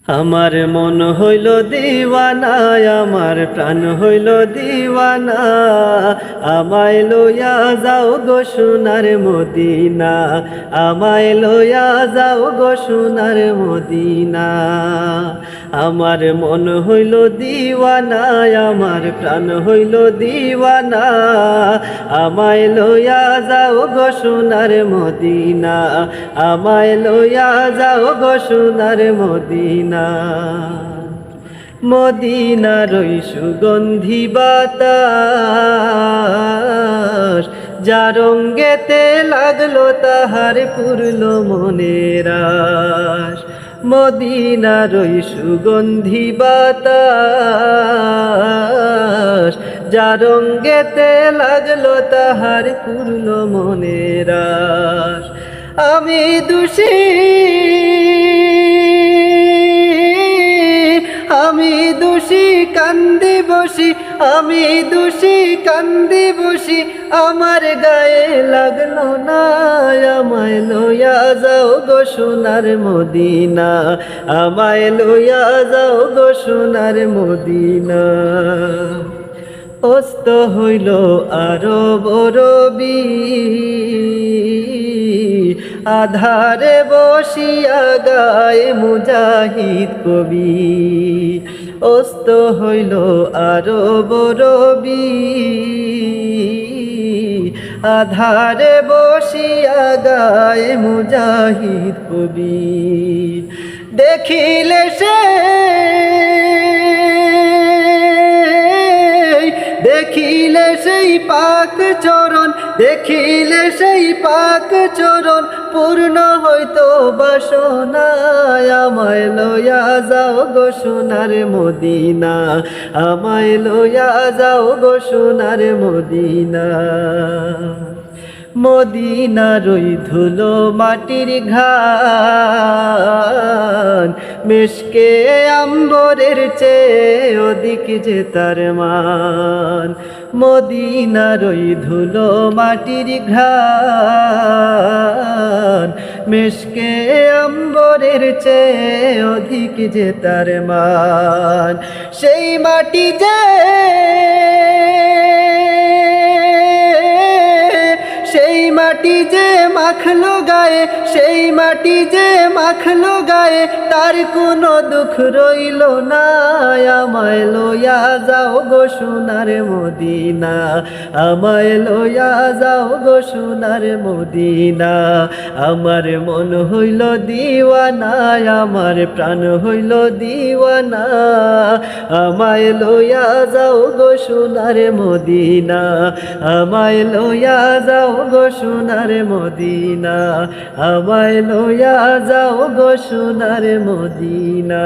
আমার মন হইল দিওয়ানা, আমার প্রাণ হইল দিওয়ানা, আমায় লইয়া যাও গো সোনার মদিনা, আমায় লইয়া যাও গো সোনার মদিনা। আমার মন হইল দিওয়ানা, আমার প্রাণ হইল দিওয়ানা, আমায় লইয়া যাও গো সোনার মদিনা, আমায় লইয়া যাও গো সোনার মদিনা। মদিনার ওই সুগন্ধি বাতাস, যা রঙ্গেতে লাগলো তাহার পুরলো মনের আশ। মদিনার ওই সুগন্ধি বাতাস, যা রঙ্গেতে লাগলো তাহার পুরলো মনের আশ। আমি দোষী, আমি দোষী কান্দি বসি, আমি দোষী কান্দি বসি, আমার গায়ে লাগলো না, আমায় লইয়া যাও গো সোনার মদিনা, আমায় লইয়া যাও গো সোনার মদিনা। অস্ত হইল আরব রবি, আধারে বসিয়া গায়ে মুজাহিদ কবি। অস্ত হইল আরব রবি, আধারে বসিয়া গায়ে মুজাহিদ কবি। দেখিলে সে, দেখিলে সেই পাক চরণ, দেখিলে সেই পাক চরণ, পূর্ণ হইতো বাসনা, আমায় লইয়া যাও গো সোনার মদিনা, আমায় লইয়া যাও গো সোনার মদিনা। মদিনার ওই ধুলো মাটির ঘান, মিশকে আম্বরের চেয়ে অধিক যে তার মান। মদিনার ওই ধুলো মাটির ঘান, মিশকে আম্বরের চেয়ে অধিক যে তার মান। সেই মাটি যে, সেই মাটি যে মাখলো গায়ে, সেই মাটি যে মাখলো গায়ে, তার কোনো দুঃখ রইল না, আমায় লইয়া যাও গো সোনার মদিনা, আমায় লইয়া যাও গো সোনার মদিনা। আমার মন হইল দিওয়ানা, আমার প্রাণ হইল দিওয়ানা, আমায় লইয়া যাও গো সোনার মদিনা, আমায় লইয়া যাও গো সোনার মদিনা, আমায় লইয়া যাও গো সোনার মদিনা।